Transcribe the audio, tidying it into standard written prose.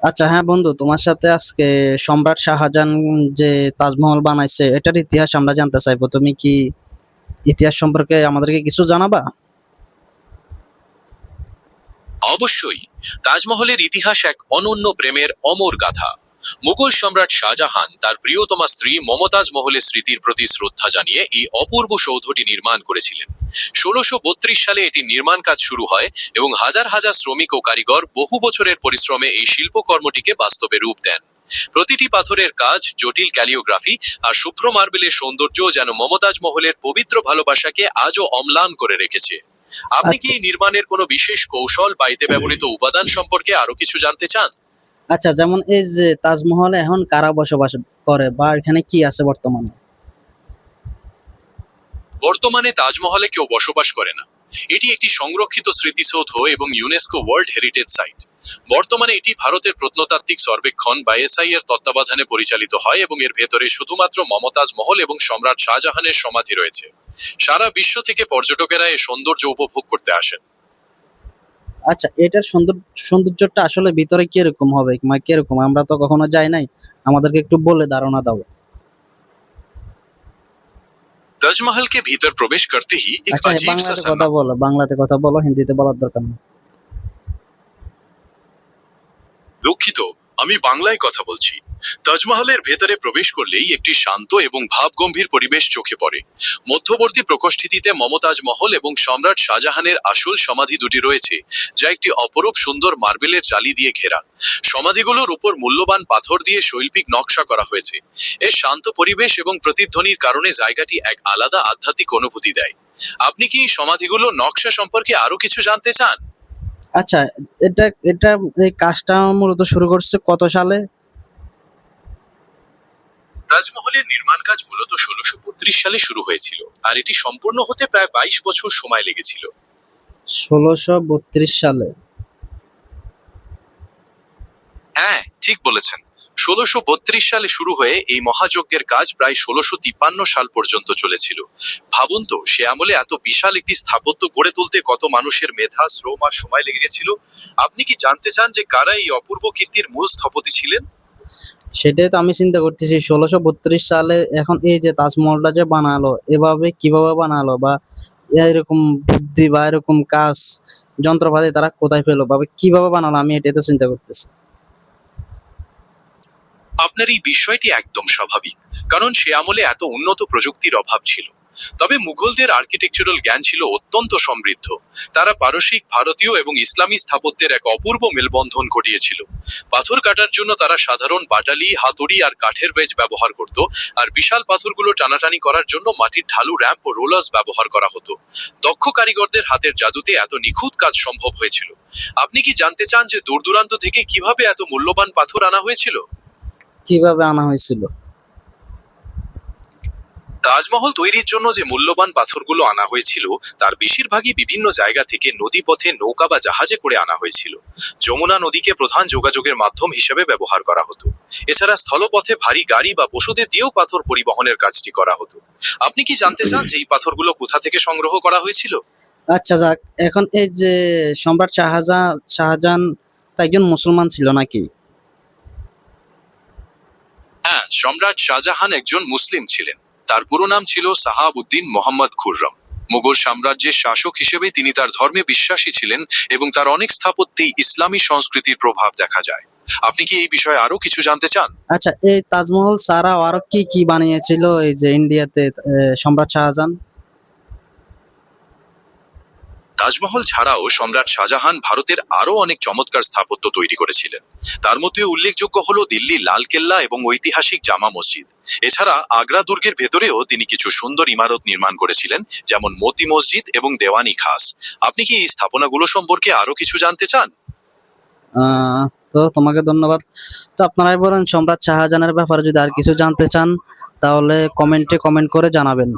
আচ্ছা হ্যাঁ বন্ধু, তোমার সাথে আজকে সম্রাট শাহজাহান যে তাজমহল বানাইছে এটার ইতিহাস আমরা জানতে চাইবো। তুমি কি ইতিহাস সম্পর্কে আমাদেরকে কিছু জানাবা? অবশ্যই। তাজমহলের ইতিহাস এক অনন্য প্রেমের অমর গাথা। মুঘল সম্রাট শাহজাহান তার প্রিয়তমা স্ত্রী মমতাজ মহলের স্মৃতির প্রতি শ্রদ্ধা জানিয়ে এই অপূর্ব সৌধটি নির্মাণ করেছিলেন। ১৬৩২ সালে এটির নির্মাণ কাজ শুরু হয় এবং হাজার হাজার শ্রমিক ও কারিগর বহু বছরের পরিশ্রমে এই শিল্পকর্মটিকে বাস্তবে রূপ দেন। প্রতিটি পাথরের কাজ, জটিল ক্যালিওগ্রাফি আর শুভ্র মার্বেলের সৌন্দর্য যেন মমতাজ মহলের পবিত্র ভালোবাসাকে আজও অম্লান করে রেখেছে। আপনি কি আচ্ছা এই নির্মাণের কোনো বিশেষ কৌশল বা এতে ব্যবহৃত উপাদান সম্পর্কে আরো কিছু জানতে চান? আচ্ছা, যেমন এই যে তাজমহলে এখন কারা বসবাস করে বা এখানে কি আছে বর্তমানে? বর্তমানে তাজমহলে কেউ বসবাস করে না। এটি একটি সংরক্ষিত স্মৃতিসৌধ এবং ইউনেস্কো ওয়ার্ল্ড হেরিটেজ সাইট। বর্তমানে এটি ভারতের প্রত্নতাত্ত্বিক সর্বেক্ষণ বা এসআই এর তত্ত্বাবধানে পরিচালিত হয় এবং এর ভেতরে শুধুমাত্র মমতাজ মহল এবং সম্রাট শাহজাহানের সমাধি রয়েছে। সারা বিশ্ব থেকে পর্যটকেরা এর সৌন্দর্য উপভোগ করতে আসেন। আচ্ছা, এটার সৌন্দর্যটা আসলে ভিতরে কিরকম হবে, মানে কিরকম? আমরা তো কখনো যাই নাই, আমাদেরকে একটু বলে ধারণা দাও। ताजमहल के भीतर प्रवेश करते ही एक আচ্ছা, अजीब सा বাংলাতে কথা सन्नाटा। বলো, বাংলাতে কথা বলো, হিন্দিতে বলার দরকার নেই। দুঃখিত, আমি বাংলায় কথা বলছি। তাজমহলের ভেতরে প্রবেশ করলেই একটি শান্ত এবং ভাবগম্ভীর পরিবেশ চোখে পড়ে। মধ্যবর্তী প্রকোষ্ঠটিতে মমতাজ মহল এবং সম্রাট শাহজাহানের আসল সমাধি দুটি রয়েছে, যা একটি অপরূপ সুন্দর মার্বেলের জালি দিয়ে ঘেরা। সমাধিগুলোর উপর মূল্যবান পাথর দিয়ে শৈল্পিক নকশা করা হয়েছে। এর শান্ত পরিবেশ এবং প্রতিধ্বনির কারণে জায়গাটি এক আলাদা আধ্যাত্মিক অনুভূতি দেয়। আপনি কি এই সমাধিগুলোর নকশা সম্পর্কে আরো কিছু জানতে চান? আচ্ছা, এটা এটা এই কাজটা মূলত শুরু করছে কত সালে? তাজমহলের নির্মাণ কাজ মূলত ১৬৩২ সালে শুরু হয়েছিল, আর এটি সম্পূর্ণ হতে প্রায় ২২ বছর সময় লেগেছিল। ১৬৩২ সালে? হ্যাঁ, ঠিক বলেছেন। ১৬৩২ সালে শুরু হয়ে এই মহাযজ্ঞের কাজ প্রায় ১৬৫৩ সাল পর্যন্ত চলেছিল। ভাবুন তো, সে আমলে এত বিশাল একটি স্থাপত্য গড়ে তুলতে কত মানুষের মেধা, শ্রম আর সময় লেগে গেছিল। আপনি কি জানতে চান যে কারা এই অপূর্ব কীর্তির মূল স্থপতি ছিলেন? সেটাই তো আমি চিন্তা করতেছি, ১৬৩২ সালে এখন এই যে তাজমহলটা যে বানালো, এভাবে কিভাবে বানালো? বা এরকম বুদ্ধি বা এরকম কাজ, যন্ত্রপাতি তারা কোথায় পেলো বা কিভাবে বানালো? আমি এটাই তো চিন্তা করতেছি। আপনার এই বিষয়টি একদম স্বাভাবিক, কারণ সে আমলে এত উন্নত প্রযুক্তির অভাব ছিল। তবে মুঘলদের আর্কিটেকচারাল জ্ঞান ছিল অত্যন্ত সমৃদ্ধ। তারা পারসিক, ভারতীয় এবং ইসলামী স্থাপত্যের এক অপূর্ব মেলবন্ধন ঘটিয়েছিল। পাথর কাটার জন্য তারা সাধারণ বাটালি, হাতুড়ি আর কাঠের বেজ ব্যবহার করত, আর বিশাল পাথরগুলো টানাটানি করার জন্য মাটির ঢালু র্যাম্প ও রোলার্স ব্যবহার করা হতো। দক্ষ কারিগরদের হাতের জাদুতে এত নিখুঁত কাজ সম্ভব হয়েছিল। আপনি কি জানতে চান যে দূর দূরান্ত থেকে কিভাবে এত মূল্যবান পাথর আনা হয়েছিল? কিভাবে আনা হয়েছিল? তাজমহল তৈরির জন্য যে মূল্যবান পাথরগুলো আনা হয়েছিল, তার বেশিরভাগই বিভিন্ন জায়গা থেকে নদীপথে নৌকা বা জাহাজে করে আনা হয়েছিল। যমুনা নদীকে প্রধান যোগাযোগের মাধ্যম হিসেবে ব্যবহার করা হতো। এছাড়া স্থলপথে ভারী গাড়ি বা পশুদের দিয়েও পাথর পরিবহনের কাজটি করা হতো। আপনি কি জানতে চান যে এই পাথরগুলো কোথা থেকে সংগ্রহ করা হয়েছিল? আচ্ছা যাক, এখন এই যে সম্রাট শাহজাহান তা একজন মুসলমান ছিল নাকি? হ্যাঁ, সম্রাট শাহজাহান একজন মুসলিম ছিলেন। তার পুরো নাম ছিল সাহাবউদ্দিন মোহাম্মদ খুররম। মুঘল সাম্রাজ্যের শাসক হিসেবে তিনি তার ধর্মে বিশ্বাসী ছিলেন এবং তার অনেক স্থাপত্যেই ইসলামী সংস্কৃতির প্রভাব দেখা যায়। আপনি কি এই বিষয়ে আরো কিছু জানতে চান? আচ্ছা, এই তাজমহল ছাড়াও আরো কি কি বানিয়েছিল এই যে ইন্ডিয়াতে সম্রাট শাহজাহান? তাজমহল ছাড়াও সম্রাট শাহজাহান ভারতের আরো অনেক চমৎকার স্থাপত্য তৈরি করেছিলেন। তার মধ্যে উল্লেখযোগ্য হলো দিল্লি লাল কেল্লা এবং ঐতিহাসিক জামা মসজিদ। এছাড়া আগ্রা দুর্গের ভেতরেও তিনি কিছু সুন্দর ইমারত নির্মাণ করেছিলেন, যেমন মতি মসজিদ এবং দেওয়ানি খাস। আপনি কি এই স্থাপনাগুলো সম্পর্কে আরো কিছু জানতে চান? আহ তো তোমাকে ধন্যবাদ। তো আপনারাই বলেন, সম্রাট শাহজাহানের ব্যাপারে যদি আর কিছু জানতে চান তাহলে কমেন্টে কমেন্ট করে জানাবেন।